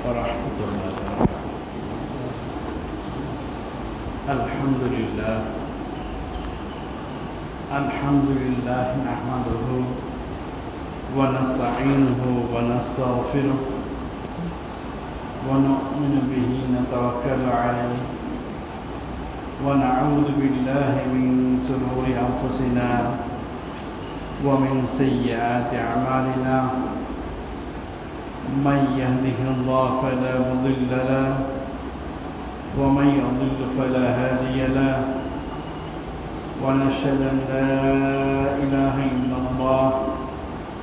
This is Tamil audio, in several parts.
ورحمة الله وبركاته. الحمد لله نحمده ونستعينه ونستغفره ونؤمن به نتوكل عليه ونعوذ بالله من شرور أنفسنا ومن سيئات أعمالنا. من يهده الله فلا مضل له ومن يضلل فلا هادي له. ونشهد أن لا إله إلا الله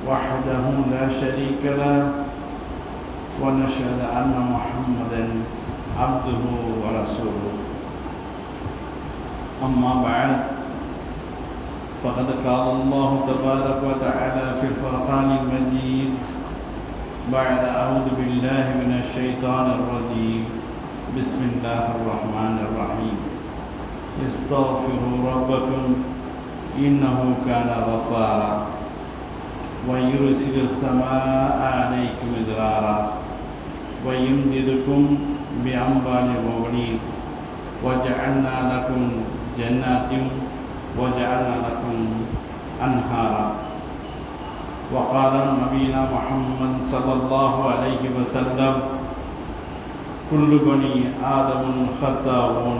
وحده لا شريك له ونشهد أن محمدا عبده ورسوله. أما بعد فقد قال الله تبارك وتعالى في الفرقان المجيد بعد أعوذ بالله من الشيطان الرجيم بسم الله الرحمن الرحيم. استغفروا ربكم إنه كان غفارا ويرسل السماء عليكم مدرارا ويمددكم بأموال وبنين وجعلنا لكم جنات وجعلنا لكم أنهارا. وقال نبينا محمد صلى الله عليه وسلم كل بني آدم خطاؤون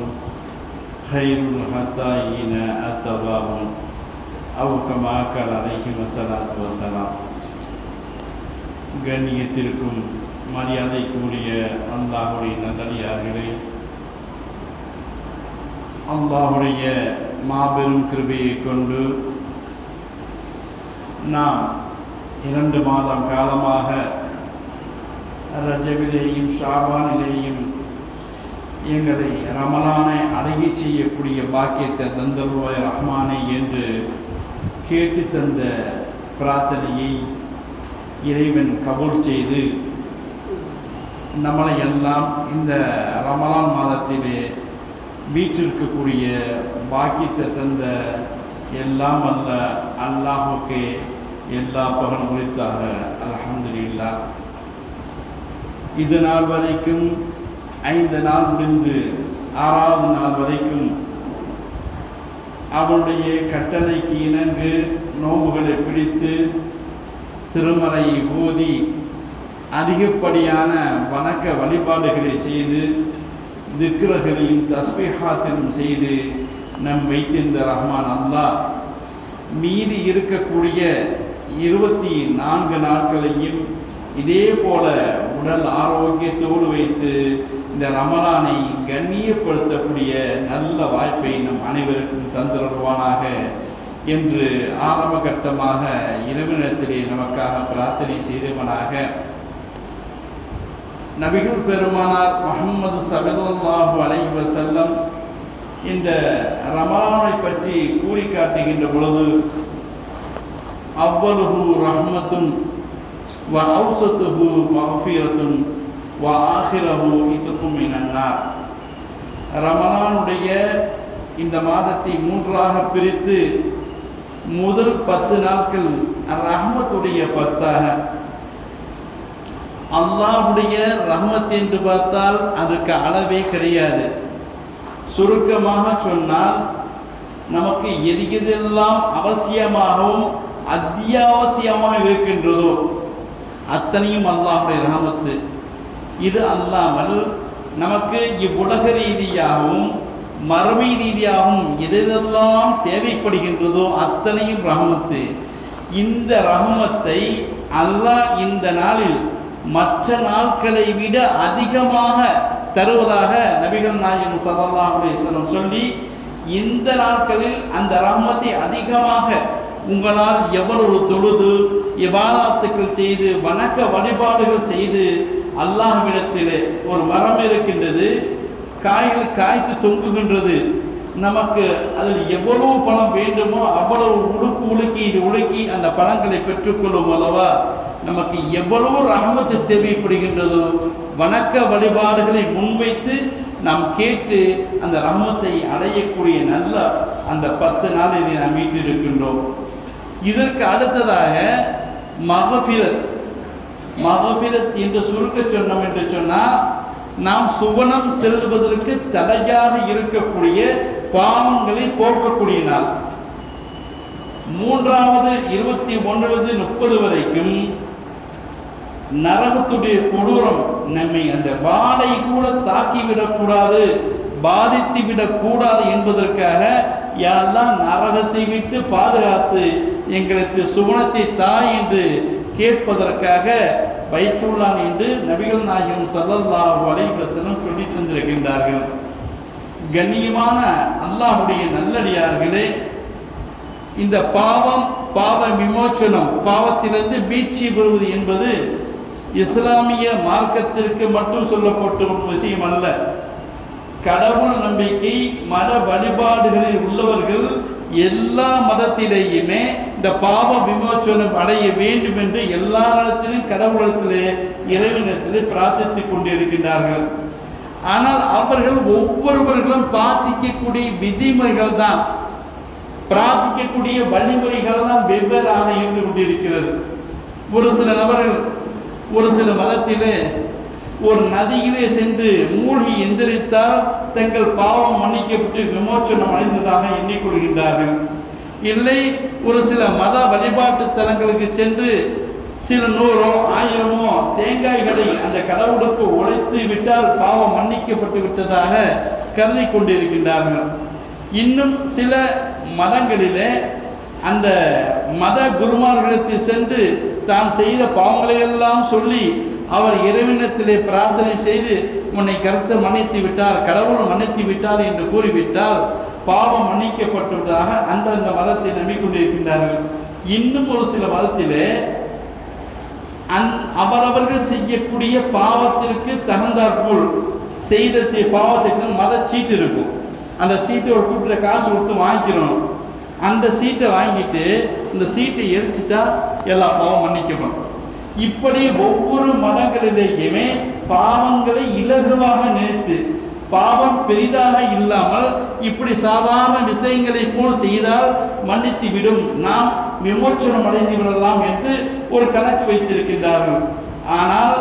خير الخطائين التوابون أو كما قال عليه الصلاة والسلام. கண்ணியத்திற்கும் மரியாதைக்குரிய அல்லாஹுடைய நல்லடியார்களே, அல்லாஹுடைய மாபெரும் கிருபையை கொண்டு நாம் 2 மாதம் காலமாக ரஜபிலேயும் ஷாபானிலேயும் எங்களை ரமலானை அடங்கி செய்யக்கூடிய பாக்கியத்தை தந்தருவாய் ரஹ்மானை என்று கேட்டு தந்த பிரார்த்தனையை இறைவன் கபூல் செய்து நம்மளை எல்லாம் இந்த ரமலான் மாதத்திலே வீற்றிருக்கக்கூடிய பாக்கியத்தை தந்த எல்லாம் அல்ல அல்லாஹுக்கே எல்லா புகழும் குறித்தாக அல்ஹம்துலில்லாஹ். இது நாள் வரைக்கும் 5 நாள் முடிந்து 6வது நாள் வரைக்கும் அவனுடைய கட்டளைக்கு இணங்கு நோன்புகளை பிடித்து திருமறையை ஓதி அதிகப்படியான வணக்க வழிபாடுகளை செய்து திக்ரகளையும் தஸ்பீஹாத்திலும் செய்து நம் வைத்திருந்த ரஹ்மான் அல்லாஹ் மீதி இருக்கக்கூடிய 24 நாட்களையும் இதே போல உடல் ஆரோக்கியத்தோடு வைத்து இந்த ரமலானை கண்ணியப்படுத்தக்கூடிய நல்ல வாய்ப்பை நம் அனைவருக்கும் தந்துருவானாக என்று ஆரம்ப கட்டமாக இறைவனிடத்திலே நமக்காக பிரார்த்தனை செய்தவனாக நபிகள் பெருமானார் முஹம்மது ஸல்லல்லாஹு அலைஹி வஸல்லம் இந்த ரமலானை பற்றி கூறி காட்டுகின்ற பொழுது அவ்வலுஹு ரஹ்மத்துன் வ அவ்ஸத்துஹு மஃஃபிரத்துன் வ ஆஹிரஹு இத்கும் மினன்னார். ரமலானுடைய இந்த மாதத்தை 3ஆக பிரித்து முதல் 10 நாட்கள் ரஹ்மத்துடைய 10ஆக, அல்லாஹ்வுடைய ரஹ்மத் என்று பார்த்தால் அதுக்கு அளவே கிடையாது. சுருக்கமாக சொன்னால் நமக்கு எதெல்லாம் அவசியமாகவும் அத்தியாவசியமாக இருக்கின்றதோ அத்தனையும் அல்லாஹ்வுடைய ரஹமத்து. இது அல்லாமல் நமக்கு இவ்வுலக ரீதியாகவும் மறுமை ரீதியாகவும் எதெல்லாம் தேவைப்படுகின்றதோ அத்தனையும் ரஹமத்து. இந்த ரஹமத்தை அல்லாஹ் இந்த நாளில் மற்ற நாட்களை விட அதிகமாக தருவதாக நபிகள் நாயகம் ஸல்லல்லாஹு அலைஹி வஸல்லம் சொல்லி, இந்த நாட்களில் அந்த ரஹ்மத்தை அதிகமாக உங்களால் எவ்வளவு தொழுது இபாதத்துக்கள் செய்து வணக்க வழிபாடுகள் செய்து அல்லாஹ்விடத்திலே ஒரு மரம் இருக்கின்றது, காய்கள் காய்த்து தொங்குகின்றது. நமக்கு அதில் எவ்வளவு பணம் வேண்டுமோ அவ்வளவு உலுக்கி அந்த பழங்களை பெற்றுக்கொள்ளும் அல்லவா. நமக்கு எவ்வளவு ரஹமத்து தேவைப்படுகின்றதோ வணக்க வழிபாடுகளை முன்வைத்து நாம் கேட்டு அந்த ரஹமத்தை அடையக்கூடிய நல்ல அந்த 10 நாளில் நாம் மீட்டிருக்கின்றோம். இதற்கு அடுத்ததாக மகஃபிரத், மகஃபிரத் என்று சுருக்க சொன்னோம் என்று சொன்னால், நாம் சுவனம் செல்வதற்கு தடையாக இருக்கக்கூடிய பாவங்களை போக்கக்கூடிய நாள். மூன்றாவது 21 30 வரைக்கும் நரகத்துடைய கொடூரம் நம்மை அந்த வாடை கூட தாக்கிவிடக்கூடாது, பாதித்து விடக்கூடாது என்பதற்காக யாரெல்லாம் நரகத்தை விட்டு பாதுகாத்து எங்களுக்கு சுவனத்தை தாய் என்று கேட்பதற்காக பைத்துல்லாஹ் என்று நபிகள் நாயகம் ஸல்லல்லாஹு அலைஹி வஸல்லம் சொல்லி தந்திருக்கின்றார்கள். கண்ணியமான அல்லாஹ்வுடைய நல்லடியார்களே, இந்த பாவ விமோச்சனம், பாவத்திலிருந்து மீட்சி பெறுவது என்பது இஸ்லாமிய மார்க்கத்திற்கு மட்டும் சொல்லப்பட்ட ஒரு விஷயம் அல்ல. கடவுள் நம்பிக்கை மத வழிபாடுகளில் உள்ளவர்கள் எல்லா மதத்திலேயுமே இந்த பாவ விமோச்சனம் அடைய வேண்டும் என்று எல்லா இடத்திலும் கடவுளத்திலே இறைவனிடத்திலே பிரார்த்தித்துக் கொண்டிருக்கின்றார்கள். ஆனால் அவர்கள் ஒவ்வொருவர்களும் பிரார்த்திக்கக்கூடிய விதிமுறைகள் தான், பிரார்த்திக்கக்கூடிய வழிமுறைகள் தான் வெவ்வேறாக இருந்து கொண்டிருக்கிறது. ஒரு சில நபர்கள் ஒரு சில மதத்திலே ஒரு நதியிலே சென்று மூழ்கி எந்திரித்தால் தங்கள் பாவம் மன்னிக்கப்பட்டு விமோச்சனம் அடைந்ததாக எண்ணிக்கொள்கின்றார்கள். இல்லை, ஒரு சில மத வழிபாட்டு தலங்களுக்கு சென்று சில 100 1000 தேங்காய்களை அந்த கடவுளுக்கு உழைத்து விட்டால் பாவம் மன்னிக்கப்பட்டு விட்டதாக கருதி கொண்டிருக்கின்றார்கள். இன்னும் சில மதங்களிலே அந்த மத குருமார்களிடத்தில் சென்று தான் செய்த பாவங்களை எல்லாம் சொல்லி அவர் இறைவனத்திலே பிரார்த்தனை செய்து உன்னை கர்த்தர் மன்னித்து விட்டார், கடவுள் மன்னித்து விட்டார் என்று கூறிவிட்டால் பாவம் மன்னிக்கப்பட்டுள்ளதாக அந்தந்த மதத்தை நம்பிக்கொண்டிருக்கின்றார்கள். இன்னும் ஒரு சில மதத்திலே அவரவர்கள் செய்யக்கூடிய பாவத்திற்கு தகுந்தாற்போல் செய்த பாவத்திற்கு மத சீட்டு இருக்கும். அந்த சீட்டை ஒரு கூப்பிட்ட காசு கொடுத்து வாங்கிக்கணும். அந்த சீட்டை வாங்கிட்டு இந்த சீட்டை எரிச்சிட்டா எல்லா பாவம் மன்னிக்கப்படும். இப்படி ஒவ்வொரு மதங்களிலேயுமே பாவங்களை இலகுவாக நினைத்து, பாவம் பெரிதாக இல்லாமல் இப்படி சாதாரண விஷயங்களை போல் செய்தால் மன்னித்து விடும், நாம் விமோச்சனம் அடைந்து விடலாம் என்று ஒரு கணக்கு வைத்திருக்கின்றார்கள். ஆனால்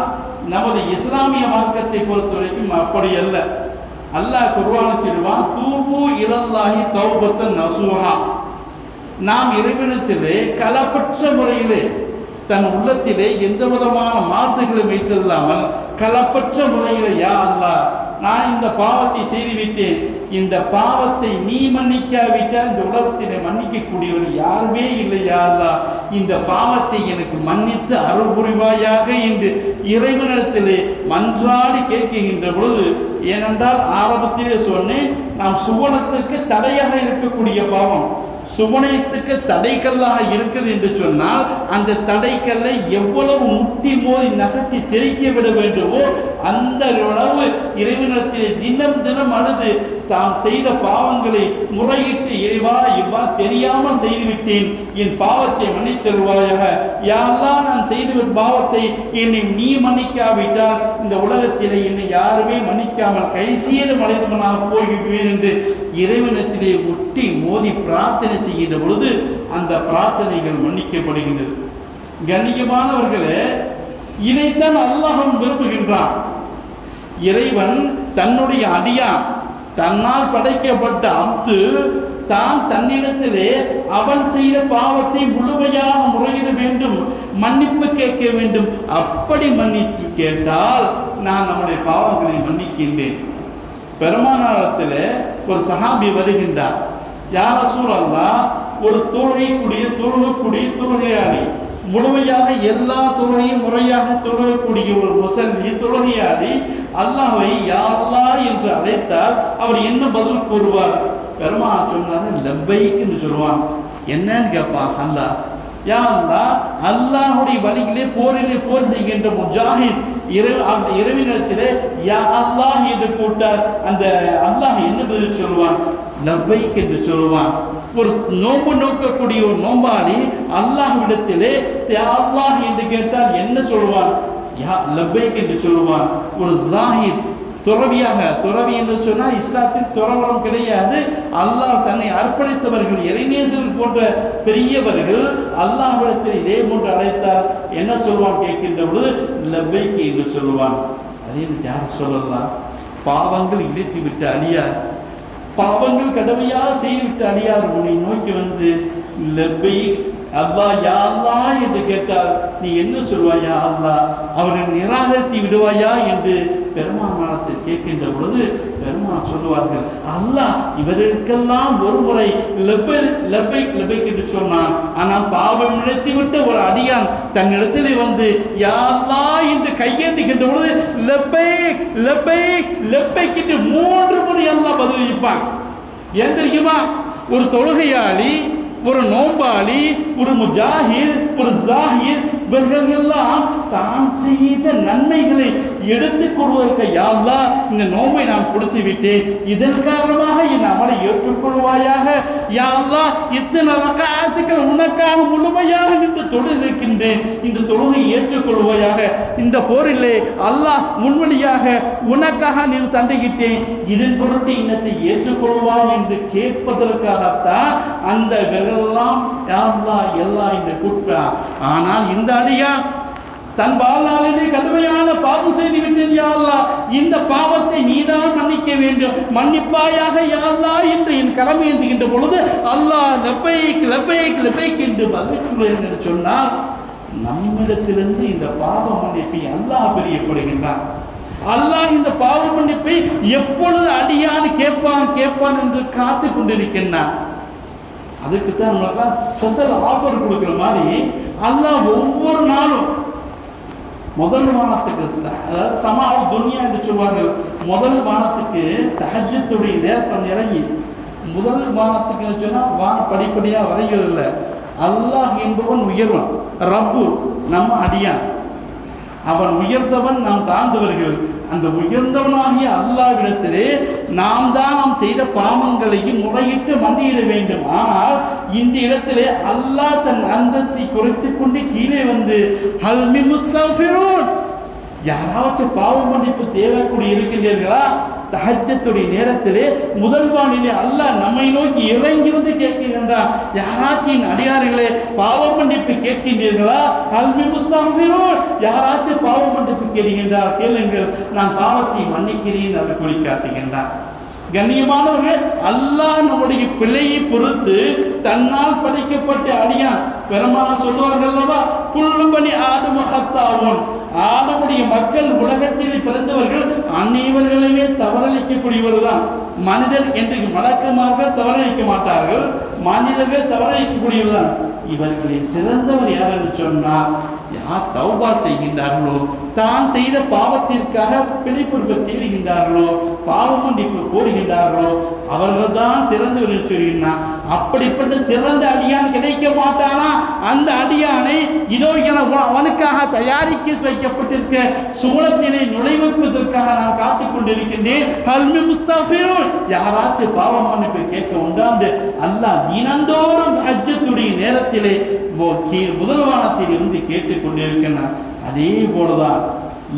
நமது இஸ்லாமிய மார்க்கத்தை பொறுத்த வரைக்கும் அப்படி அல்ல. அல்லாஹ் குர்ஆனில் சொல்வான், தூபு இலல்லாஹி தௌபத்தன் நசூஹா. நாம் இறைவனிடத்திலே களப்பற்ற முறையிலே தன் உள்ளத்திலே எந்த விதமான மாசுகளும் வைத்தில்லாமல் களப்பற்ற முறையிலே, யா அல்லாஹ், நான் இந்த பாவத்தை செய்துவிட்டேன், இந்த பாவத்தை நீ மன்னிக்காவிட்டால் இந்த உலகத்திலே மன்னிக்கக்கூடியவர் யாருமே இல்லை, யா அல்லாஹ், இந்த பாவத்தை எனக்கு மன்னித்து அருள் புரிவாயாக என்று இறைவனிடத்திலே மன்றாடி கேட்கின்ற பொழுது, ஏனென்றால் ஆரம்பத்திலே சொன்னேன், நாம் சுவனத்திற்கு தடையாக இருக்கக்கூடிய பாவம் சுவனத்துக்கு தடைக்கல்லாக இருக்குது என்று சொன்னால், அந்த தடைக்கல்லை எவ்வளவு முட்டி மோதி நகர்த்தி தெரிக்க விட வேண்டுமோ அந்த அளவு இறைவனிடத்திலே தினம் தினம் அழுது தாம் செய்த பாவங்களை முறையிட்டு, இறைவா, இவ்வாறு தெரியாமல் செய்துவிட்டேன், என் பாவத்தை மன்னித்தருவாயாக, யாரெல்லாம் நான் செய்த பாவத்தை என்னை நீ மன்னிக்காவிட்டால் இந்த உலகத்திலே என்னை யாருமே மன்னிக்காமல் கைசீரம் அடைந்தவனாக போய்விடுவேன் என்று இறைவனிடத்திலே முட்டி மோதி பிரார்த்தனை செய்கின்ற பொழுது அந்த பிரார்த்தனைகள் மன்னிக்கப்படுகின்றது. கண்ணியமானவர்களே, இதைத்தான் அல்லாஹ் விரும்புகின்றான். இறைவன் தன்னுடைய அடியான், தன்னால் படைக்கப்பட்ட அம்து தான் தன்னிடத்திலே அவன் செய்த பாவத்தை முழுமையாக முறையிட வேண்டும், மன்னிப்பு கேட்க வேண்டும். அப்படி மன்னிப்பு கேட்டால் நான் நம்முடைய பாவங்களை மன்னிக்கின்றேன். பெருமானாரத்தில் ஒரு சஹாபி வருகின்றார். யா ரசூலல்லாஹ், ஒரு தொழுகக்கூடிய தொழுகையாளி, முழுமையாக எல்லா தொழுகையும் முறையாக தொழுகக்கூடிய ஒரு முஸல்லி தொழுகையாளி அல்லாஹ்வை யா அல்லாஹ் என்று அழைத்தால் அவர் என்ன பதில் கூறுவார்? பெருமானார் சொன்னார், லப்பைக் என்று சொல்லுவான். என்னன்னு கேட்பான். அல்லாஹ், யா அல்லாஹ், அல்லாஹுடைய வழியிலே போர் செய்கின்ற முஜாஹித் இறைவனிடத்திலே யா அல்லாஹ் என்று கூட்டார். அந்த அல்லாஹ் என்ன பதில் சொல்லுவான்? லப்பைக் என்று சொல்லுவான். ஒரு நோன்பு நோக்கக்கூடிய ஒரு நோம்பாளி அல்லாஹ்விடத்திலே யா அல்லாஹ் என்று கேட்டால் என்ன சொல்லுவான்? யா லப்பைக் என்று சொல்லுவான். ஒரு ஜாஹித் துறவி என்று சொன்னால் இஸ்லாத்தில் துறவரம் கிடையாது. அல்லாஹ் தன்னை அர்ப்பணித்தவர்கள், இறைநேசர்கள் போன்ற பெரியவர்கள் அல்லாஹ்விடத்தில் இதே போன்று அழைத்தால் என்ன சொல்வான் கேட்கின்ற பொழுது லப்பைக் என்று சொல்லுவான். அதே யார் சொல்லலாம்? பாவங்கள் இழைத்து விட்டு அழியார், பாவங்கள் கடமையாக செய்துவிட்டு அழியார் உன்னை நோக்கி வந்து லப்பைக் அல்லாஹ் யா அல்லாஹ் என்று கேட்டால் நீ என்ன சொல்வாய்? யா அல்லாஹ், அவரை நிராகரித்து விடுவாயா என்று பெருமானாரத்தில் கேட்கின்ற பொழுது பெருமான் சொல்லுவார்கள், அல்லாஹ் இவர்களுக்கெல்லாம் ஒரு முறை லப்பைக் என்று சொன்னான். ஆனால் பாவம் நினைத்துவிட்ட ஒரு அடியான் தன்னிடத்திலே வந்து யா அல்லாஹ் என்று கையேந்துகின்ற பொழுது லப்பைக் லப்பைக் லப்பைக் என்று 3 முறை அல்லாஹ் பதிலளிப்பான். ஏன் தெரியுமா? ஒரு தொழுகையாளி, ஒரு நோம்பாளி, ஒரு முஜாஹிர், ஒரு ஜாஹிர், இவர்கள் எல்லாம் தான் செய்த நன்மைகளை எடுத்துக் கொள்வதற்கு யா அல்லாஹ் இந்த நோம்பை நான் கொடுத்து விட்டேன், இதன் காரணமாக என் அமலை ஏற்றுக்கொள்வாயாக. யா அல்லாஹ் இத்தனை ரக்காத்துக்கள் உனக்காக முழுமையாக நின்று தொழுதிருக்கின்றேன், இந்த தொழுகை ஏற்றுக்கொள்வாயாக. இந்த போரிலே அல்லாஹ் முன்வழியாக உனக்காக நீ சண்டையிட்டேன், இதன் பொருட்டு இன்னத்தை ஏற்றுக்கொள்வாய் என்று கேட்பதற்காகத்தான் அந்த எல்லாம் யா அல்லாஹ் எல்லாம் இந்த குற்றா. ஆனால் இந்த அடியா தன் வாழ்நாளிலே கடுமையான பாவம் செய்து விட்டேன் யா அல்லாஹ், இந்த பாவத்தை நீதான் மன்னிக்க வேண்டும், மன்னிப்பாயாக யா அல்லாஹ் என்று என் கடமை ஏந்துகின்ற பொழுது அல்லாஹ் லப்பைக் லப்பைக் லப்பைக் என்று பதில் சொல்லுவேன் என்று சொன்னால் நம்மிடத்திலிருந்து இந்த பாவ மன்னிப்பை அல்லாஹ் பிரியப்படுகின்றான். அல்லாஹ் இந்த பாவ மன்னிப்பை எப்பொழுது அடியான் கேட்பான் என்று காத்து கொண்டிருக்கின்றான். அதுக்குத்தான் நம்மளுக்கு ஸ்பெஷல் ஆஃபர் கொடுக்குற மாதிரி அல்லாஹ் ஒவ்வொரு நாளும் முதல் வானத்துக்கு, அதாவது சமாவு துன்யா என்று சொல்வார்கள், முதல் வானத்துக்கு தஹஜ்ஜுடைய நேரத்தில் இறங்கி முதல் வானத்துக்குன்னு சொன்னால் வான படிப்படியாக வரைகள் இல்லை. அல்லாஹ் என்பவன் உயர்வன், ரப்பு நம்ம அடியான், அவன் உயர்ந்தவன், நாம் தாழ்ந்தவர்கள். அந்த உயர்ந்தவனாகிய அல்லாஹ்விடத்திலே நாம் செய்த பாவங்களையும் முறையிட்டு மன்னியிட வேண்டும். ஆனால் இந்த இடத்திலே அல்லாஹ் தன் அந்தத்தை குறைத்துக் கொண்டு கீழே வந்து ஹல் மின் முஸ்தக்ஃபிரூன், யாராச்சும் பாவ மன்னிப்பு தேவைக்கூடிய இருக்கின்றீர்களா? தஹஜ்ஜத்துடைய நேரத்திலே முதல் வானிலே அல்லாஹ் நம்மை நோக்கி இறங்கி வந்து கேட்கின்றான், யாராச்சும் அடியார்களே பாவ மன்னிப்பு கேட்கின்றீர்களா? அல்மி முஸ்தக்ஃபிரூன், யாராச்சும் பாவ மன்னிப்பு கேட்கின்றார், கேளுங்கள், நான் பாவத்தை மன்னிக்கிறேன் என்று கூறி காட்டுகின்றான். கண்ணியமானவர்கள், அல்லாஹ் நம்முடைய பிழையை பொறுத்து தன்னால் படைக்கப்பட்ட அடியான் பெருமாள் சொல்வார்கள் அல்லவா, குல்லு பனி ஆதம ஹத்தாவுன், ஆதமுடைய மக்கள் உலகத்தில் பிறந்தவர்கள் அனைவர்களையே தவறளிக்கக்கூடியவர்கள் தான். மனிதர் என்று மலக்குமார்கள் தவறளிக்க மாட்டார்கள், மனிதர்கள் தவறளிக்கக்கூடியவர்கள் தான். இவர்களில் சிறந்தவர் யார் என்று சொன்னால் யார் தௌபா செய்கின்றார்களோ, தான் செய்த பாவத்திற்காக பிழைப்பொறுப்பை தேடுகின்றார்களோ, பாவ மன்னிப்பு கோருகின்றார்களோ, அவர்கள் தான் சிறந்தவர் என்று சொல்கிறார். அப்படிப்பட்ட சிறந்த அடியான் கிடைக்க மாட்டானா? அந்த அடியானை இதோ என அவனுக்காக தயாரிக்க வைக்கப்பட்டிருக்க சுவனத்திலே நுழைவதற்காக நான் காத்துக் கொண்டிருக்கின்றேன். ஹல்மி முஸ்தக்ஃபிரூன், யாராச்சும் பாவ மன்னிப்பு கேட்க உண்டாந்து அல்லாஹ் தினந்தோறும் ஹஜ்ஜத்துடைய நேரத்திலே முதல் வானத்தில் இருந்து கேட்டுக் கொண்டிருக்கிறான். அதே போலதான்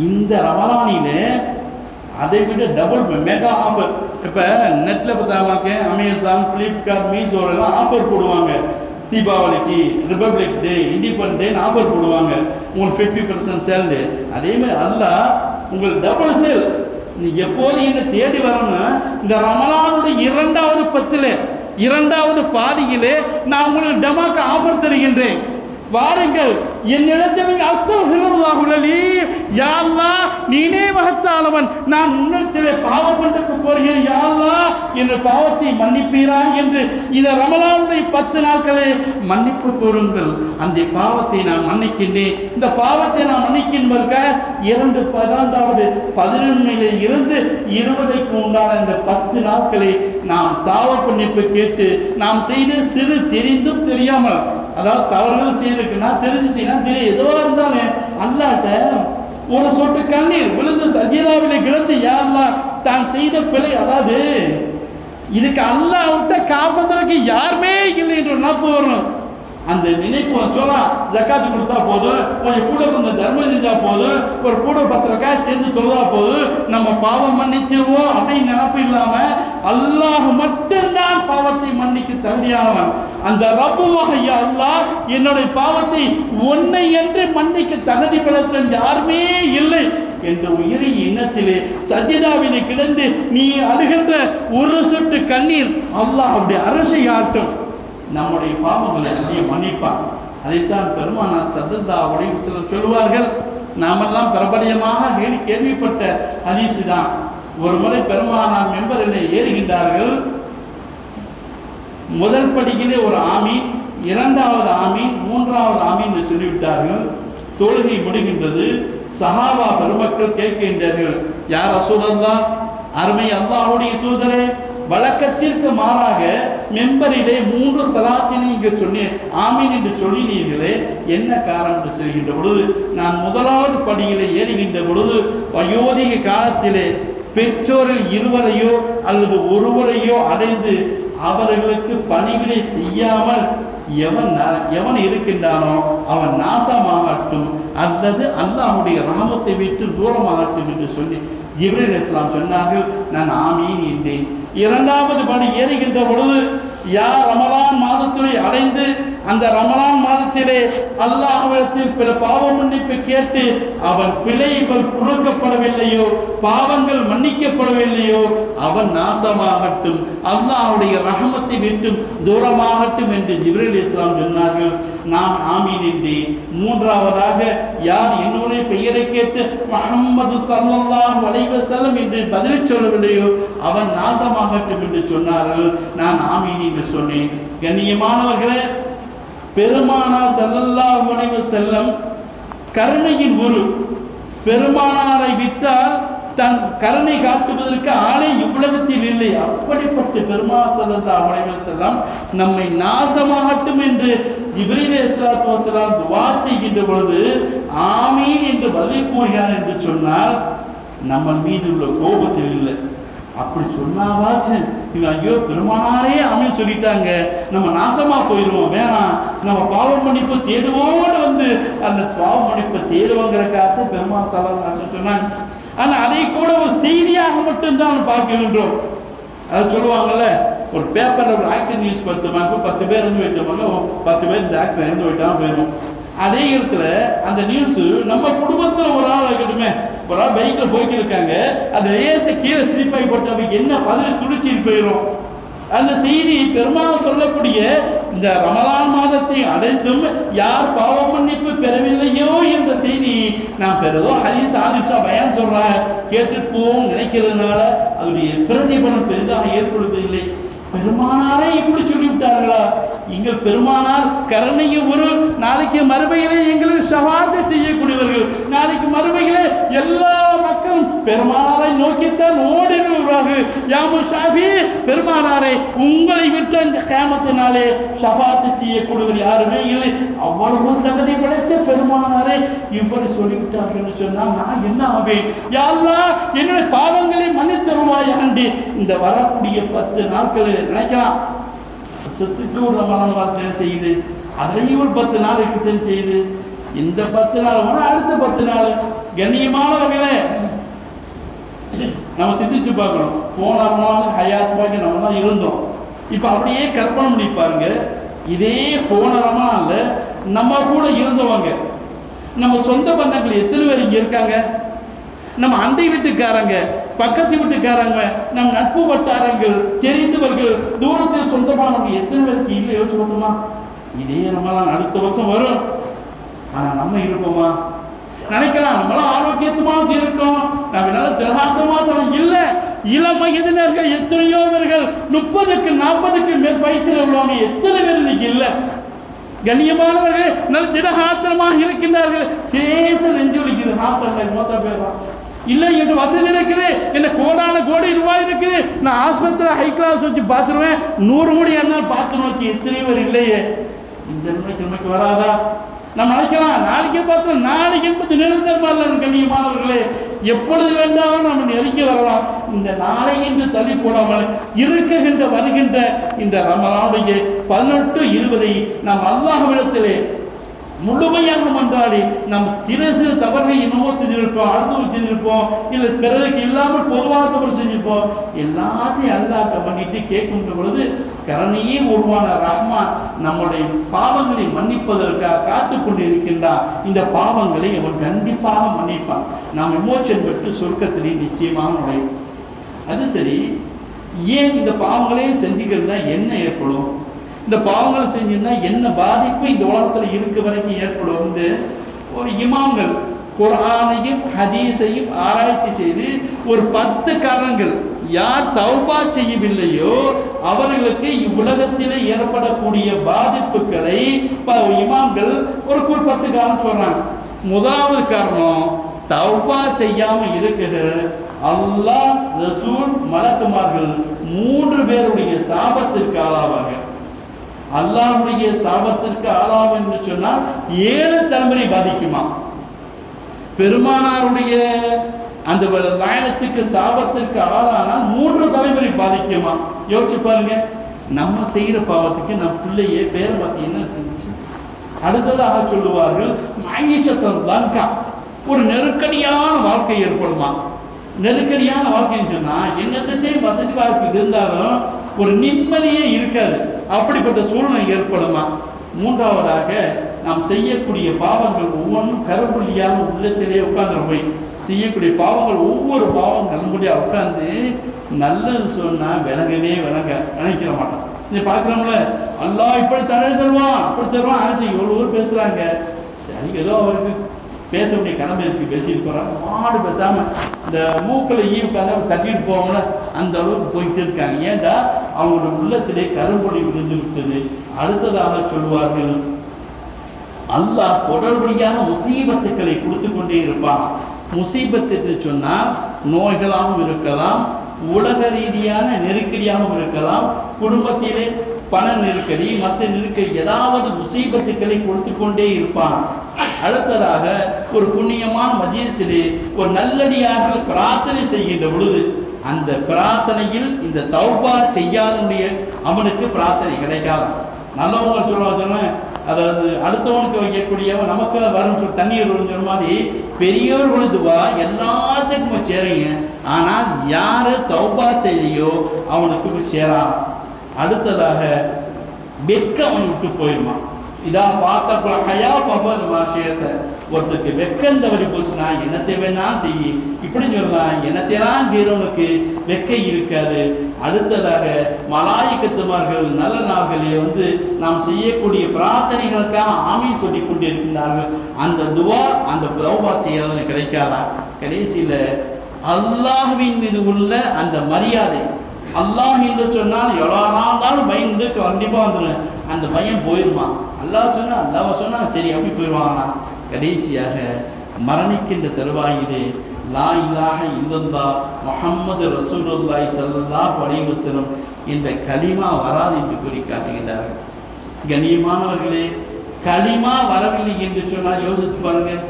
இந்த ரமலானிலே அதை விட டபுள் மெகா ஆஃபர். இப்போ நெட்டில் பார்த்தாங்க, அமேசான், ஃப்ளிப்கார்ட், மீஷோலாம் ஆஃபர் போடுவாங்க. தீபாவளிக்கு, ரிபப்ளிக் டே, இண்டிபெண்டன்ஸ் டேன்னு ஆஃபர் போடுவாங்க, உங்களுக்கு 50% சேல். அதே மாதிரி அல்லாஹ் உங்களுக்கு டபுள் சேல். நீ எப்போது என்ன தேடி வரணும், இந்த ரமலானுடைய 2வது 10ல் 2வது பாதியிலே நான் உங்களுக்கு டமாக்கு ஆஃபர் தருகின்றேன். வாருங்கள், என்னிடத்தில் அஸ்தக்ஃபிருல்லாஹ் லி, யா அல்லாஹ் நீனே மகத்தானவன், நான் உன்னிடத்திலே பாவம் மன்னிப்பு கோருகிறேன், யா அல்லாஹ் என்ற பாவத்தை மன்னிப்பீராய் என்று இந்த ரமலானுடைய 10 நாட்களே மன்னிப்பு கோருங்கள். அந்த பாவத்தை நான் மன்னிக்கின்றேன். இந்த பாவத்தை நான் மன்னிக்கின்றதற்காக 12வது 11 இருந்து 20க்கு உண்டான இந்த 10 நாட்களை நாம் பாவ மன்னிப்பு கேட்டு நாம் செய்த சிறு தெரிந்தும் தெரியாமல், அதாவது தவறுகள் செய்திருக்குன்னா தெரிஞ்சு செய்யலாம், தெரியும் எதுவாக இருந்தாலும் அல்லாட்ட ஒரு சொட்டு கண்ணீர் விழுந்து சஜீதாவிலே கிடந்து யா அல்லாஹ் தான் செய்த பிழை, அதாவது இதுக்கு அல்லாஹ் விட்ட காப்பதற்கு யாருமே இல்லை என்று நினைப்பு வரும். அந்த நினைப்பு சொல்லலாம். ஜக்காத்து கொடுத்தா போதும், கொஞ்சம் கூட கொஞ்சம் தர்மம் செஞ்சா போதும், ஒரு கூட 10 ரக்காத் சேர்ந்து தொழுதா போதும், நம்ம பாவம் மன்னிச்சிருவோம் அப்படின்னு நினைப்பு இல்லாம அல்லாஹ் மட்டும்தான் பாவத்தை மன்னிக்க தகுதியானவன். அந்த ரப்புவாகிய அல்லாஹ் என்னுடைய பாவத்தை ஒன்னை என்று மன்னிக்க தகுதி பெறத்தன் யாருமே இல்லை என்ற உயிரி எண்ணத்திலே சஜிதாவிலே கிடந்து நீ அழுகின்ற ஒரு சொட்டு கண்ணீர் அல்லாஹ் அவருடைய அரசை ஆட்டும் நம்முடைய பாவங்களை நீ மன்னிப்பான். அதைத்தான் பெருமானார் ஸல்லல்லாஹு அலைஹி வஸல்லம் சொல்வார்கள். நாமெல்லாம் பிரபலியமாக கேள்விப்பட்ட ஹதீஸ் தான். ஒரு முறை பெருமானார் மெம்பரிலே ஏறுகின்றார்கள். முதல் படியிலே ஒரு ஆமீன், இரண்டாவது ஆமீன், மூன்றாவது ஆமீன் என்று சொல்லிவிட்டார்கள். தொழுகை முடிகின்றது. சஹாபா பெருமக்கள் கேட்கின்றார்கள், யார் ரசூலல்லாஹ், அருமை அல்லாஹ்வுடைய தூதரே, வழக்கத்திற்கு மாறாக மெம்பரிலே 3 சலாத்தினை இங்கு சொன்னேன், ஆமீன் என்று சொல்லினீர்களே, என்ன காரணம் என்று சொல்கின்ற பொழுது, நான் முதலாவது படியிலே ஏறுகின்ற பொழுது வயோதிக காலத்திலே பெற்றோரில் இருவரையோ அல்லது ஒருவரையோ அடைந்து அவர்களுக்கு பணிவிடை செய்யாமல் எவன் இருக்கின்றானோ அவன் நாசமாகட்டும் அல்லது அல்லாஹ்வுடைய ரஹமத்தை விட்டு தூரமாகட்டும் என்று சொல்லி ஜிப்ரீல் அலைஹிஸ்ஸலாம் சொன்னார்கள். நான் ஆமீன் என்றேன். இரண்டாவது படி ஏறுகின்ற பொழுது யார் ரமலான் மாதத்திலே அடைந்து அந்த ரமலான் மாதத்திலே அல்லாஹ்விடத்தில் பிற பாவ மன்னிப்பு கேட்டு அவன் பிழைகள் பொறுக்கப்படவில்லையோ, பாவங்கள் மன்னிக்கப்படவில்லையோ, அவன் நாசமாகட்டும், அல்லாஹ்வுடைய ரஹமத்தை விட்டு தூரமாகட்டும் என்று ஜிப்ரீல் அலைஹிஸ்ஸலாம் சொன்னார்கள். நான் ஆமீன் என்றேன். மூன்றாவதாக யார் என்னுடைய பெயரை கேட்டு முஹம்மது ஸல்லல்லாஹு அலைஹி வஸல்லம் என்று பதில் சொல்லவில்லையோ அவன் நாசமாகட்டும் என்று சொன்னார்கள். நான் ஆமீன் என்று சொன்னேன். கண்ணியமானவர்களே, பெருமானார் ஸல்லல்லாஹு அலைஹி வஸல்லம் கருணையின் குரு. பெருமானாரை விட்டால் தன் கருணை காட்டுவதற்கு ஆளே இவ்வுலகத்தில் இல்லை. அப்படிப்பட்ட பெருமானார் ஸல்லல்லாஹு அலைஹி வஸல்லம் நம்மை நாசமாகட்டும் என்று ஜிப்ரீல் அலைஹிஸ்ஸலாத்து வஸலாம் துஆ செய்கின்ற பொழுது ஆமீன் என்று பதில் கூறுகிறார் என்று சொன்னால் நம்ம மீது உள்ள கோபத்தில் இல்லை. அப்படி சொன்னாவாச்சு ஐயோ பெருமானாரே ஆமீன் சொல்லிட்டாங்க, நம்ம நாசமா போயிடுவோம், வேணாம், நம்ம பாவம் மன்னிப்பு தேடுவோம்னு வந்து அந்த பாவ மன்னிப்பை தேடுவோங்கிறக்காக பெருமாள் ஸல்லல்லாஹு சொன்னாங்க. ஆனால் அதை கூட ஒரு செய்தியாக மட்டும்தான் பார்க்கின்றோம். அதை சொல்லுவாங்கல்ல, ஒரு பேப்பரில் ஒரு ஆக்சிடென்ட் நியூஸ் 10 மார்க்கு 10 பேர் இருந்து வைத்தவங்க 10 பேர் இந்த ஆக்சிடென்ட் இருந்து போயிட்டாலும் போயிடும். அதே இடத்துல அந்த நியூஸ் நம்ம குடும்பத்தில் ஒரு ஆள் இருக்கட்டுமே, ஒரு ஆள் பைக்கில் போய்ட்டு இருக்காங்க, அந்த லேசை கீழே ஸ்லிப்பாகி போட்டு என்ன பதில் துடிச்சிட்டு போயிடும். அந்த செய்தி பெருமாள் சொல்லக்கூடிய இந்த ரமலான் மாதத்தை அடைந்தும் யார் பாவ மன்னிப்பு பெறவில்லையோ என்ற செய்தி நாம் பெறதோ ஹதீஸ் ஆலிஃபா பயான் சொல்றாங்க, கேட்டுட்டு போவோம் நினைக்கிறதுனால அதனுடைய பிரதிபலன் பெரிதாக ஏற்படுவதில்லை. பெருமானாரே இப்படி சொல்லிவிட்டார்களா? எங்கள் பெருமானார் கருணையும் ஒரு நாளைக்கு மறுமையிலே எங்களுக்கு ஷஃபாஅத் செய்யக்கூடியவர்கள். நாளைக்கு மறுமையிலே எல்லா மக்களும் பெருமானாரை நோக்கித்தான் ஓடிடுவார்கள். யாமு ஷாஃபி, பெருமானாரை உங்களை விட்டு இந்த கியாமத்தினாலே ஷஃபாஅத் செய்யக்கூடியவர் யாருமே இல்லை. அவ்வளவு தகுதி படைத்த பெருமானாரே இவ்வாறு சொல்லிவிட்டார்கள் என்று சொன்னால் நான் என்ன ஆவேன்? யா அல்லாஹ், என்னுடைய பாவங்களை மன்னித்தருவாய் என்று இந்த வரக்கூடிய 10 நாட்களில் நினைக்கலாம். சொத்துக்கு ஒரு ரமலான் வார்த்தை செய்யுது, அதையும் ஒரு 10 நாள் இருக்குதுன்னு செய்யுது. இந்த 10 நாள் அடுத்த 10 நாள் கண்ணியமானவர்களே நம்ம சிந்திச்சு பார்க்கணும். போன ரமலான் ஹயாத் பாக்கி நம்ம தான் இருந்தோம். இப்போ அப்படியே கற்பனை பண்ணி பாருங்க, இதே போன ரமலான்ல நம்ம கூட இருந்தவங்க, நம்ம சொந்த பந்தங்கள் எத்தனை பேர் இங்கே இருக்காங்க? நம்ம அண்டை வீட்டுக்காரங்க, பக்கத்து வீட்டுக்காரங்க, நம் நட்பு வட்டாரங்கள், தெரிந்தவர்கள், தூரத்தில் சொந்தமானவங்க எத்தனை பேருக்கு இல்லை? யோசிச்சு பார்த்தோமா? இதே நம்மளாம் அடுத்த வருஷம் வரும், ஆனால் நம்ம இருப்போமா? நினைக்கலாம் நம்மளாம் ஆரோக்கியத்துமாக இருக்கோம், நம்ம நல்ல திரகாசமாக தரோம். இல்லை, இளம் வயதினர்கள் எத்தனையோ பேர்கள் 30க்கு 40க்கு மேல் வயசில் உள்ளவங்க எத்தனை பேர் இன்னைக்கு இல்லை? கண்ணியமானவர்கள் நல்ல திடகாத்திரமாக இருக்கின்றார்கள். சேச நெஞ்சு வலிக்குது, ஹாஸ்பிட்டல் மொத்த பேர்லாம் இல்லை என்று வசதி இருக்குது, என்ன கோடான கோடி ரூபாய் இருக்குது, நான் ஆஸ்பத்திரியில் ஹை கிளாஸ் வச்சு பார்த்துருவேன், 100 கோடி இருந்தாலும் பார்த்துருவோம் வச்சு எத்தனை பேர் இல்லையே? இந்த நிலைக்கு வராதா? நம்ம நினைக்கலாம் நாளைக்கே பார்த்தோம், நாளைக்கு என்பது நிரந்தரமாக இல்லை. கண்ணியமானவர்களே, எப்பொழுது வேண்டாலும் நம்ம நெருங்கி வரலாம். இந்த நாளை என்று தள்ளி போடாமல் இருக்குகின்ற வருகின்ற இந்த ரமலானுடைய 18, 20 நாம் அல்லாஹ்விடத்திலே முழுமையாக மன்றாடி நம் சிறு தவறை என்னமோ செஞ்சிருப்போம், அடுத்தவங்க செஞ்சிருப்போம், இல்லை பிறருக்கு இல்லாமல் பொதுவாக தவறு செஞ்சிருப்போம், எல்லாத்தையும் அல்லாஹ் பண்ணிட்டு கேட்கின்ற பொழுது கருணையே உருவான ரஹ்மான் நம்முடைய பாவங்களை மன்னிப்பதற்காக காத்து கொண்டிருக்கின்றார். இந்த பாவங்களை அவன் கண்டிப்பாக மன்னிப்பான். நாம் விமோச்சனம் பெற்று சொர்க்கத்திலே நிச்சயமாக நுழையும். அது சரி, ஏன் இந்த பாவங்களே செஞ்சுக்கிறதா என்ன ஏற்படும்? இந்த பாவங்களை செஞ்சிருந்தா என்ன பாதிப்பு இந்த உலகத்தில் இருக்க வரைக்கும் ஏற்படும் வந்து ஒரு இமாம்கள் குர்ஆனையும் ஹதீஸையும் ஆராய்ச்சி செய்து ஒரு 10 காரணங்கள், யார் தௌபா செய்யவில்லையோ அவர்களுக்கு இவ்வுலகத்திலே ஏற்படக்கூடிய பாதிப்புகளை இமாம்கள் ஒரு 10 காரணம் சொல்றாங்க. முதலாவது காரணம், தௌபா செய்யாம இருக்கிற அல்லாஹ், ரசூல், மலக்குமார்கள் 3 பேருடைய சாபத்திற்கு ஆளாவார்கள். அல்லாஹ்வுடைய சாபத்திற்கு ஆளாம் என்று சொன்னால் 7 தலைமுறை பாதிக்குமா? பெருமானாருடைய அந்த லாயனத்துக்கு சாபத்திற்கு ஆளானால் 3 தலைமுறை பாதிக்குமா? யோசிச்சு பாருங்க. நம்ம செய்கிற பாவத்துக்கு நம் பிள்ளையே பேரை பார்த்து என்ன செஞ்சு. அடுத்ததாக சொல்லுவார்கள், மஈஷத்தன் லங்கா, ஒரு நெருக்கடியான வாழ்க்கை ஏற்படுமா? நெருக்கடியான வாழ்க்கைன்னு சொன்னா என்னத்தையே வசதி வாய்ப்பு இருந்தாலும் ஒரு நிம்மதியே இருக்காது. அப்படிப்பட்ட சூழ்நிலை ஏற்படுமா? மூன்றாவதாக நாம் செய்யக்கூடிய பாவங்கள் ஒவ்வொன்றும் கருப்புள்ளியாக உள்ளத்திலே உட்கார்ந்து போய் செய்யக்கூடிய பாவங்கள் ஒவ்வொரு பாவம் கரும்புள்ளியாக உட்கார்ந்து நல்லது சொன்னால் நினைக்கிற மாட்டோம். நீ பார்க்குறோம்ல, அல்லாஹ் இப்படி தருவான் அப்படி தருவான் ஆச்சு எவ்வளோ பேசுகிறாங்க. சரி, ஏதோ அவருக்கு பேச வேண்டிய கடமை இருக்கு, பேசிட்டு போகிறாங்க. மாடு பேசாமல் இந்த மூக்கில் உட்காந்து தட்டிட்டு போவோம்ல, அந்த அளவுக்கு போயிட்டு இருக்காங்க. ஏன்டா அவங்களோட உள்ளத்திலே கரும்பொழி விழுந்து விட்டது. அடுத்ததாக சொல்லுவார்கள், அல்லாஹ் தொடர்படியான முசீபத்துக்களை கொடுத்து கொண்டே இருப்பான். முசீபத்து சொன்னால் நோய்களாகவும் இருக்கலாம், உலக ரீதியான நெருக்கடியாகவும் இருக்கலாம், குடும்பத்திலே பண நெருக்கடி, மற்ற நெருக்கடி, ஏதாவது முசீபத்துக்களை கொடுத்து கொண்டே இருப்பான். அடுத்ததாக ஒரு புண்ணியமான மஜ்லிஸிலே ஒரு நல்லடியாக பிரார்த்தனை செய்கின்ற பொழுது அந்த பிரார்த்தனையில் இந்த தௌபா செய்யாதனுடைய அவனுக்கு பிரார்த்தனை கிடைக்காது. நல்லவங்க சொல்லுவாங்க, அதாவது அடுத்தவனுக்கு வைக்கக்கூடியவன் நமக்கு வரும் தண்ணீர் விழுங்கிற மாதிரி பெரியோர்கள் துவா எல்லாத்துக்கும் சேருங்க. ஆனால் யாரு தௌபா செய்யலையோ அவனுக்கு போய் சேரான். அடுத்ததாக வெக்க அவன் விட்டு போயிடுமா. இதான் பார்த்தா ஹயா பபர் மாஷியத்தை ஒருத்தருக்கு வெக்கம் தவறி போச்சுன்னா என்னத்தை வேணா செய்ய இப்படி சொல்லலாம். என்னத்தையெல்லாம் செய்கிறவனுக்கு வெக்கை இருக்காது. அடுத்ததாக மலாயிக்கத்துமார்கள் நல்ல நாள்களே நாம் செய்யக்கூடிய பிரார்த்தனைகளுக்காக ஆமீன் சொல்லி கொண்டு இருக்கின்றார்கள். அந்த துவா அந்த தௌபா செய்யாதவனு கிடைக்காதா? கடைசியில் அல்லாஹ்வின் மீது உள்ள அந்த மரியாதை, அல்லாஹ் என்று சொன்னால் எவ்வளோனாலும் பயந்து கண்டிப்பாக வந்துடும். அந்த பயம் போயிடுமா? அல்லாஹ் சொன்னால் அல்லாஹ் சொன்னால் சரி அப்படி போயிடுவாங்கண்ணா. கடைசியாக மரணிக்கின்ற தருவாயிலே லா இலாஹ இல்லல்லாஹ் முஹம்மது ரசூலுல்லாஹி ஸல்லல்லாஹு அலைஹி வஸல்லம் என்ற கலிமா வராது என்று கூறி காட்டுகின்றார்கள். கண்ணியமானவர்களே, கலிமா வரவில்லை என்று சொன்னால் யோசித்து பாருங்கள்.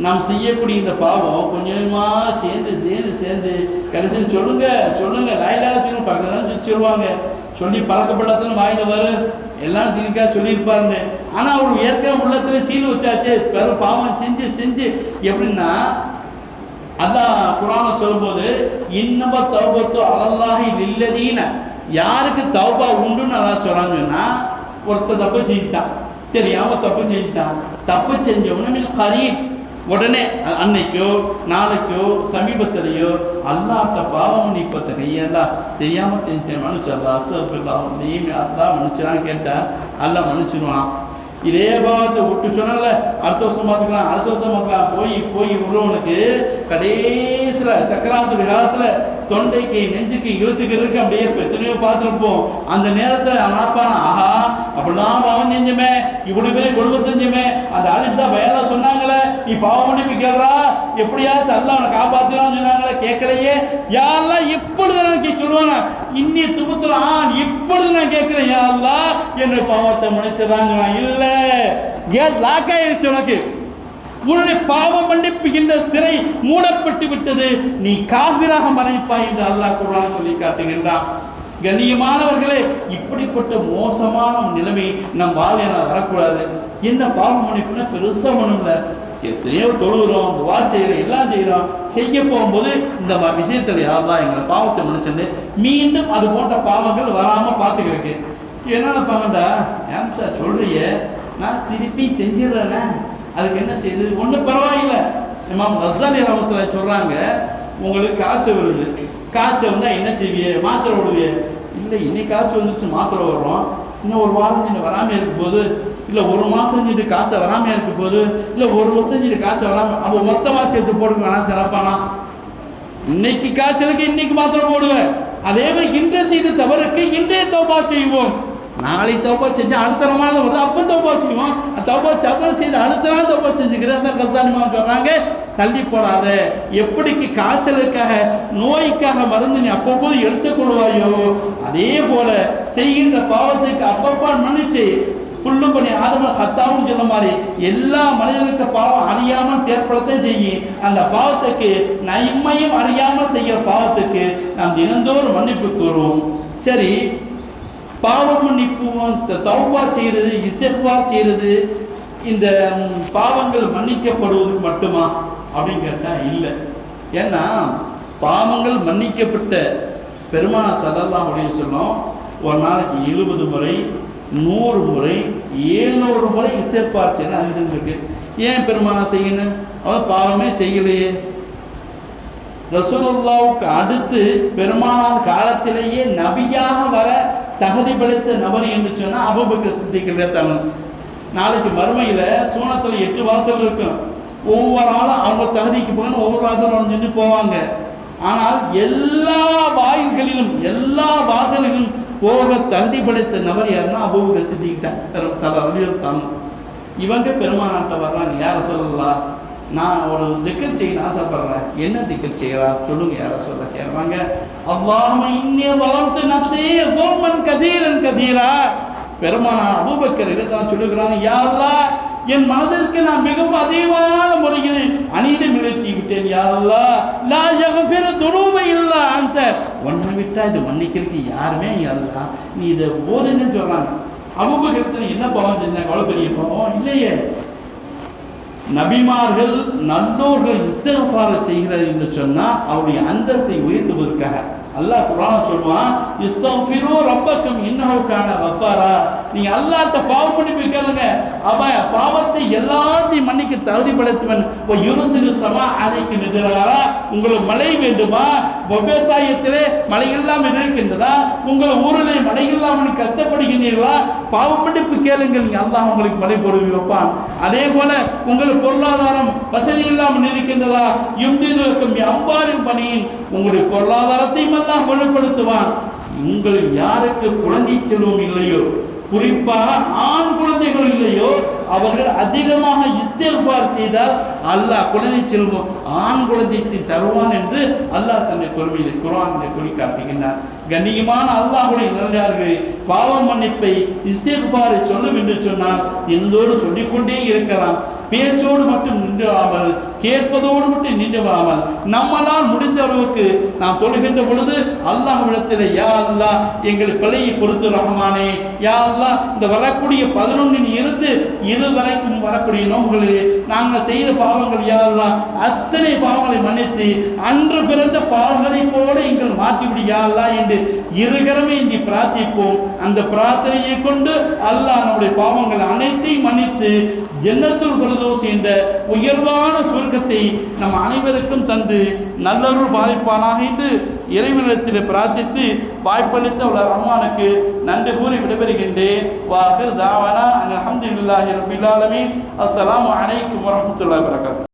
நாம் செய்யக்கூடிய இந்த பாவம் கொஞ்சமாக சேர்ந்து கடைசியில் சொல்லுங்க லாயிலாக சொல்லுங்க பக்கத்தில் சொல்லுவாங்க. சொல்லி பழக்கப்படாதுன்னு வாயில வரும் எல்லாம் சிரிக்கா சொல்லியிருப்பாருங்க. ஆனால் அவர் ஏற்கனவே உள்ளத்துல சீல் வச்சாச்சு. பெரும் பாவம் செஞ்சு எப்படின்னா அதான் குர்ஆன்ல சொல்லும்போது இன்னம தௌபத்து அலல்லாஹி லில்லதீன, யாருக்கு தௌபா உண்டுன்னு அல்லாஹ் சொல்றாங்கன்னா ஒருத்தர் தப்பு செஞ்சுட்டான், தெரியாம தப்பு செஞ்சுட்டான். தப்பு செஞ்சவனு கரீப், உடனே அன்னைக்கோ நாளைக்கோ சமீபத்திலையோ அல்லாஹ்ட்ட பாவம் நீப்பத்த கையெல்லாம் தெரியாமல் செஞ்சுட்டேன் மனுஷல்லா அசல்லாம் அல்லாஹ் மன்னிச்சிடான்னு கேட்டால் அல்லாஹ் மன்னிச்சிடுவான். இதே பாவத்தை விட்டு சொன்னால அடுத்த வருஷம் பார்த்துக்கலாம் போய் உள்ளவனுக்கு கடைசியில் சக்கராத்துடைய காலத்தில் தொண்டைக்கு நெஞ்சுக்கு இழுத்துக்கிறதுக்கு அப்படியே எத்தனையோ பார்த்துருப்போம். அந்த நேரத்தை நினைப்பான், ஆஹா அப்படிலாம் பாவம் செஞ்சமே, இப்படி பேர் கொடுமை செஞ்சமே, அந்த ஆலிப்ஸா பயலா சொன்னாங்களே நீ பாவம் மன்னிப்பு கேட்கறா, எப்படியாச்சும் அல்லாஹ் அவனை காப்பாற்றலாம்னு சொன்னாங்களே, கேட்கலையே யாரெல்லாம் எப்பொழுது நான் சொல்லுவானா இன்னி துபுத்துலாம் இப்பொழுது நான் கேட்கிறேன் யா அல்லாஹ் என்ற பாவத்தை மன்னிச்சிடறான்னு. இல்லை கேட் லாக் ஆயிடுச்சு உனக்கு. உன்னுடைய பாவம் மன்னிப்புகின்ற திரை மூடப்பட்டு விட்டது, நீ காபிராக மறைப்பாய் என்று அல்லாஹ் குர்ஆன் சொல்லி காட்டுகின்றான். கண்ணியமானவர்களே, இப்படிப்பட்ட மோசமான நிலைமை நம் வாழ்க்கையில் வரக்கூடாது. என்ன பாவம் மன்னிப்புனா பெருசா ஒண்ணுமில்ல, எத்தனையோ தொழுகிறோம், துவா செய்கிறோம், எல்லாம் செய்கிறோம். செய்ய போகும்போது இந்த விஷயத்தில் யாரெல்லாம் எங்களை பாவத்தை மன்னிச்சது மீண்டும் அது போன்ற பாவங்கள் வராமல் பார்த்துக்கிறதுக்கு என்னென்ன பாவண்டா ஏன் சார் சொல்றிய, நான் திருப்பி செஞ்சிடறேனே, அதுக்கு என்ன செய்யுது? ஒன்றும் பரவாயில்லை. இமாம் கஸ்ஸாலி ரஹ்மத்துல்லாஹி சொல்கிறாங்க, உங்களுக்கு காய்ச்சல் வருது, காய்ச்சல் வந்தால் என்ன செய்விய? மாத்திரை விடுவிய? இல்லை, இன்னைக்கு காய்ச்சல் வந்துச்சு மாத்திரை வர்றோம், இன்னும் ஒரு வாரம் செஞ்சு வராமல் இருக்கும் போது, இல்லை ஒரு மாதம் செஞ்சுட்டு காய்ச்சல் வராமல் இருக்கும் போது, இல்லை ஒரு வருஷம் செஞ்சுட்டு காய்ச்சல் வராமல், அப்போ மொத்தமாக சேர்த்து போடுங்க வேணாம் நினைப்பானா? இன்னைக்கு காய்ச்சலுக்கு இன்னைக்கு மாத்திரை போடுவேன். அதே மாதிரி இன்றைய செய்த தவறுக்கு இன்றைய தௌபா செய்வோம். நாளை தௌபா செஞ்சு அடுத்த ரமலான் வருது, அப்போ தௌபா செய்வோம். தௌபா செய்து அடுத்த நாள் தௌபா செஞ்சுக்கிறேன். தான் கஸ்ஸாலி இமாம் சொல்றாங்க, தள்ளி போடாத. எப்படிக்கு காய்ச்சலுக்காக நோய்க்காக மருந்து நீ அப்பப்போது எடுத்துக்கொள்வாயோ, அதே போல செய்கின்ற பாவத்துக்கு அப்பப்பா மன்னிச்சு புல்லு பண்ணி ஆதம ஹத்தாவும் சொன்ன மாதிரி எல்லா மனிதர்களுக்கு பாவம் அறியாமல் ஏற்படத்தான் செய்யும். அந்த பாவத்துக்கு நன்மையும் அறியாமல் செய்கிற பாவத்துக்கு நாம் தினந்தோறும் மன்னிப்பு கூறுவோம். சரி, பாவ மன்னிப்பு தௌபா செய்கிறது, இஸ்திக்பார் செய்கிறது இந்த பாவங்கள் மன்னிக்கப்படுவதற்கு மட்டுமா அப்படின்னு கேட்டால் இல்லை. ஏன்னா பாவங்கள் மன்னிக்கப்பட்ட பெருமானார் ஸல்லல்லாஹு அலைஹி வஸல்லம் ஒரு நாளைக்கு 70 முறை 100 முறை 700 முறை இஸ்திக்பார் செய்யணும் அது இருக்கு. ஏன் பெருமானார் செய்யணும்? அவர் பாவமே செய்யலையே. ரசூலுல்லாஹ்வுக்கு அடுத்து பெருமானார் காலத்திலேயே நபியாக வர தகுதி படைத்த நபர் என்று சொன்னால் அபூபக்கர் சித்திக் ரலியல்லாஹு அன்ஹு. நாளைக்கு மறுமையில் சூனத்தில் 8 வாசல் இருக்கும். ஒவ்வொரு ஆளும் அவங்க தகுதிக்கு போகணும், ஒவ்வொரு வாசலும் நுழைஞ்சுட்டு போவாங்க. ஆனால் எல்லா வாயில்களிலும் எல்லா வாசல்களிலும் போக தகுதி படைத்த நபர் யாருன்னா அபூபக்கர் சித்திக் தான். இவங்க பெருமானாட்ட வர்றாங்க, யார சொல்லலாம், நான் ஒரு திக்கர் செய்யணும் ஆசைப்படுறேன், என்ன திக்கர் செய்யலாம் சொல்லுங்க யார சொல்ல கேட்பாங்க. அல்லாஹும்ம இன்னி ظلمت نفسي ظلما كثيرا كثيرا. பெருமானார் அபூபக்கர் இதைத்தான் சொல்லுகிறாங்க, யா அல்லாஹ், என் மனதிற்கு நான் மிகவும் அதிகமான முறையில் அநீதம் இழைத்து விட்டேன். யா அல்லாஹ், லா யக்ஃபிரு துனூப இல்லா அன்த. ஒன்றை விட்டா இது மன்னிக்கிறதுக்கு யாருமே யா அல்லாஹ், நீ இதை போதுன்னு சொல்றாங்க. அபூபக்கர் என்ன பாவம் செஞ்சாங்க? அவ்வளோ பெரிய பாவம் இல்லையே. நபிமார்கள் நல்லோர்கள் இஸ்திக்பார் செய்கிறார் என்று சொன்னால் அவருடைய அந்தஸ்தை உயர்த்துவதற்காக அல்லாஹ் குர்ஆன் சொல்வான், இஸ்தக்ஃபிரு ரப்பக்கும் இன்னஹு கான கஃபாரா. நீங்க அல்லாஹ்ட்ட பாவம் மன்னிப்பு கேளுங்க, அவன் பாவத்தை எல்லாத்தையும் மன்னிக்க தகுதி படைத்தவன். யுர்சிலு ஸமா அலைக்கு மித்ராரா. உங்களுக்கு மழை வேண்டுமா? விவசாயத்திலே மழை இல்லாமல் இருக்கின்றதா? உங்கள் ஊரிலே மழை இல்லாமல் கஷ்டப்படுகின்றீர்களா? பாவம் மன்னிப்பு கேளுங்கள், நீங்க அல்லாஹ் உங்களுக்கு மழை பொழிவு வைப்பான். அதே போல உங்களுக்கு பொருளாதாரம் வசதி இல்லாமல் இருக்கின்றதா? யும்திலுக்கும் அம்பாரின் பணியின் உங்களுடைய பொருளாதாரத்தையும் அல்லாஹ் வலுப்படுத்துவான். உங்களில் யாருக்கு குழந்தை செல்வம் இல்லையோ, குறிப்பாக ஆண் குழந்தைகள் இல்லையோ, அவர்கள் அதிகமாக இஸ்திக்பார் செய்தால் அல்லாஹ் குழந்தை செல்வம் ஆண் குழந்தைக்கு தருவான் என்று அல்லாஹ் தன்னை பொறுமையில் குர்ஆனில் சொல்லி காட்டுகின்றார். கண்ணியமான அல்லாஹ்வுடைய நல்லடியார்களே, பாவ மன்னிப்பை இஸ்திக்பாரை சொல்லும் என்று சொன்னால் எந்தோடு சொல்லிக்கொண்டே இருக்கலாம். பேச்சோடு மட்டும் நின்றாமல், கேட்பதோடு மட்டும் நின்றாமல், நம்மளால் முடிந்த அளவுக்கு நாம் தொழுகின்ற பொழுது அல்லாஹ்விடத்தில், யா அல்லாஹ் எங்கள் பிழையை பொறுத்து ரஹ்மானே, யா அல்லாஹ் இந்த வரக்கூடிய 11 இருந்து 20 வரைக்கும் வரக்கூடிய நோய்களிலே நாங்கள் செய்த பாவங்கள் யா அல்லாஹ் அத்தனை பாவங்களை மன்னித்து அன்று பிறந்த பாவங்களை போல எங்கள் மாற்றிவிடு யா அல்லாஹ் என்று இருகரமே இந்தி பிரார்த்திப்போம். அந்த பிரார்த்தனையை கொண்டு அல்லாஹ் நம்முடைய பாவங்கள் அனைத்தையும் மன்னித்து ஜன்னத்துல் ஃபிர்தௌஸ் என்ற உயர்வான சுவர்க்கத்தை நம் அனைவருக்கும் தந்து நல்லருள் பாலிப்பானாக என்று இறைவனிடத்தில் பிரார்த்தித்து வாய்ப்பளித்த உள்ள ரஹ்மானுக்கு நன்றி கூறி விடைபெறுகின்றேன். வாஹிர் தாவானா அல்ஹம்துலில்லாஹி ரப்பில் ஆலமீன். அஸ்ஸலாமு அலைக்கும் வரஹ்மத்துல்லாஹி வபரகாத்துஹு.